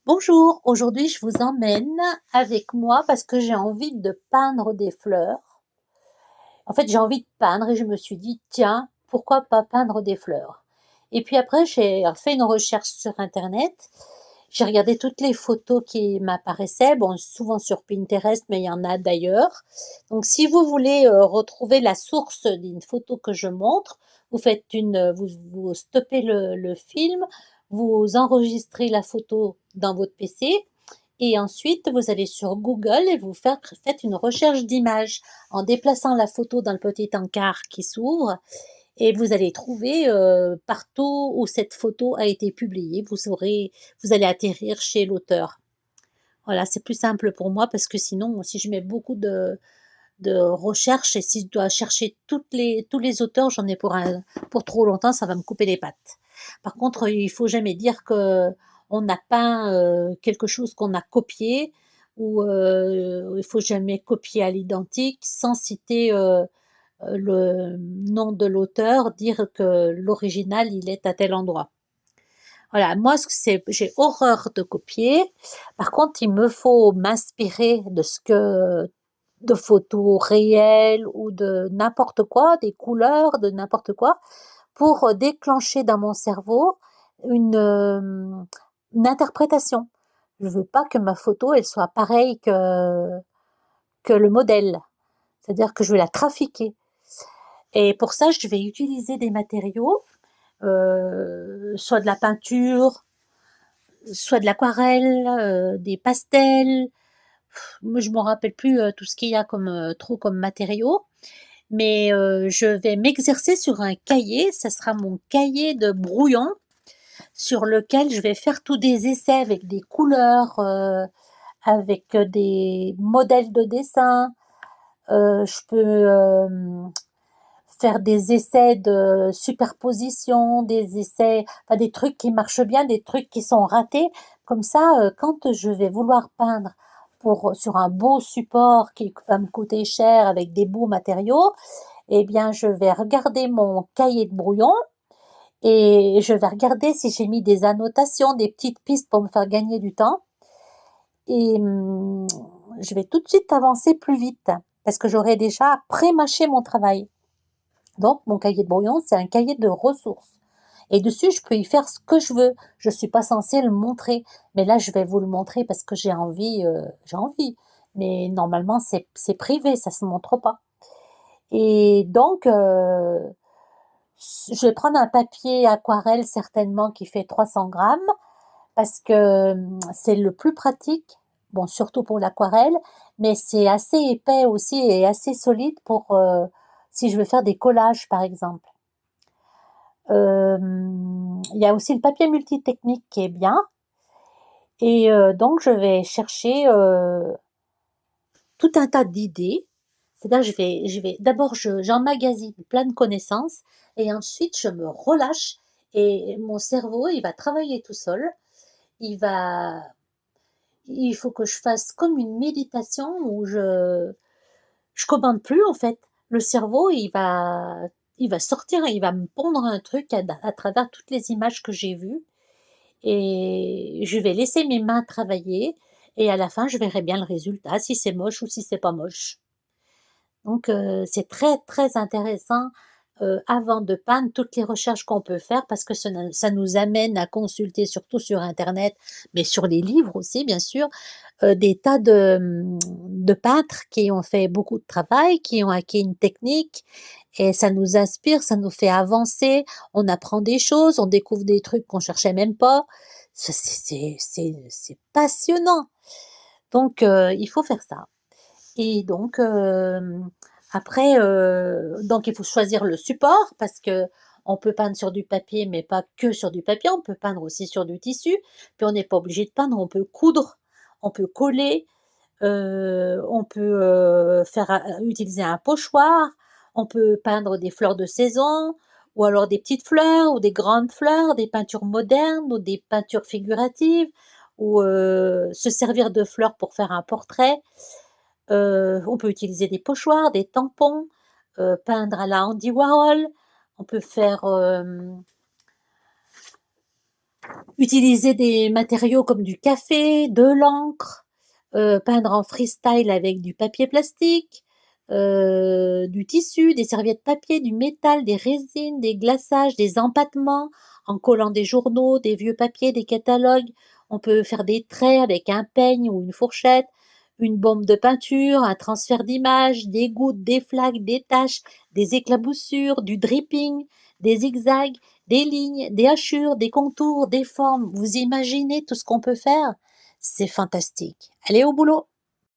Bonjour, aujourd'hui je vous emmène avec moi parce que j'ai envie de peindre des fleurs. En fait, j'ai envie de peindre et je me suis dit, tiens, pourquoi pas peindre des fleurs? Et puis après, j'ai fait une recherche sur Internet. J'ai regardé toutes les photos qui m'apparaissaient, bon, souvent sur Pinterest, mais il y en a d'ailleurs. Donc, si vous voulez retrouver la source d'une photo que je montre, vous stoppez le film, vous enregistrez la photo dans votre PC et ensuite vous allez sur Google et faites une recherche d'images en déplaçant la photo dans le petit encart qui s'ouvre et vous allez trouver partout où cette photo a été publiée. Vous allez atterrir chez l'auteur. Voilà, c'est plus simple pour moi parce que sinon, si je mets beaucoup de recherches et si je dois chercher tous les auteurs, j'en ai pour trop longtemps, ça va me couper les pattes. Par contre, il faut jamais dire que on a peint quelque chose qu'on a copié ou il faut jamais copier à l'identique sans citer le nom de l'auteur, dire que l'original il est à tel endroit. Voilà, moi j'ai horreur de copier. Par contre, il me faut m'inspirer de photos réelles ou de n'importe quoi, des couleurs, de n'importe quoi, pour déclencher dans mon cerveau une, une interprétation. Je veux pas que ma photo, elle soit pareille que le modèle. C'est-à-dire que je vais la trafiquer. Et pour ça, je vais utiliser des matériaux, soit de la peinture, soit de l'aquarelle, des pastels. Moi, je me rappelle plus tout ce qu'il y a comme matériaux. Mais je vais m'exercer sur un cahier, ça sera mon cahier de brouillon sur lequel je vais faire tous des essais avec des couleurs, avec des modèles de dessin. Je peux faire des essais de superposition, des essais, enfin des trucs qui marchent bien, des trucs qui sont ratés. Comme ça, quand je vais vouloir peindre sur un beau support qui va me coûter cher avec des beaux matériaux, eh bien, je vais regarder mon cahier de brouillon et je vais regarder si j'ai mis des annotations, des petites pistes pour me faire gagner du temps. Et je vais tout de suite avancer plus vite parce que j'aurai déjà pré-mâché mon travail. Donc, mon cahier de brouillon, c'est un cahier de ressources. Et dessus, je peux y faire ce que je veux. Je suis pas censée le montrer. Mais là, je vais vous le montrer parce que j'ai envie. Mais normalement, c'est privé, ça se montre pas. Et donc, je vais prendre un papier aquarelle certainement qui fait 300 grammes parce que c'est le plus pratique. Bon, surtout pour l'aquarelle, mais c'est assez épais aussi et assez solide pour si je veux faire des collages, par exemple. Il y a aussi le papier multitechnique qui est bien. Et donc, je vais chercher tout un tas d'idées. C'est-à-dire, d'abord, j'emmagasine plein de connaissances et ensuite, je me relâche et mon cerveau, il va travailler tout seul. Il va, il faut que je fasse comme une méditation où je commande plus en fait. Le cerveau, il va sortir, il va me pondre un truc à travers toutes les images que j'ai vues et je vais laisser mes mains travailler et à la fin, je verrai bien le résultat, si c'est moche ou si c'est pas moche. Donc, c'est très, très intéressant, avant de peindre, toutes les recherches qu'on peut faire parce que ça nous amène à consulter, surtout sur internet, mais sur les livres aussi, bien sûr, des tas de peintres qui ont fait beaucoup de travail, qui ont acquis une technique et ça nous inspire, ça nous fait avancer. On apprend des choses, on découvre des trucs qu'on cherchait même pas. C'est passionnant. Donc, il faut faire ça. Et donc, après, donc il faut choisir le support parce que on peut peindre sur du papier, mais pas que sur du papier, on peut peindre aussi sur du tissu. Puis on n'est pas obligé de peindre, on peut coudre, on peut coller, on peut, utiliser un pochoir, on peut peindre des fleurs de saison ou alors des petites fleurs ou des grandes fleurs, des peintures modernes ou des peintures figuratives ou, se servir de fleurs pour faire un portrait. On peut utiliser des pochoirs, des tampons, peindre à la Andy Warhol. On peut faire, Utiliser des matériaux comme du café, de l'encre, peindre en freestyle avec du papier plastique, du tissu, des serviettes papier, du métal, des résines, des glaçages, des empattements, en collant des journaux, des vieux papiers, des catalogues. On peut faire des traits avec un peigne ou une fourchette, une bombe de peinture, un transfert d'image, des gouttes, des flaques, des taches, des éclaboussures, du dripping, des zigzags, des lignes, des hachures, des contours, des formes. Vous imaginez tout ce qu'on peut faire? C'est fantastique. Allez au boulot!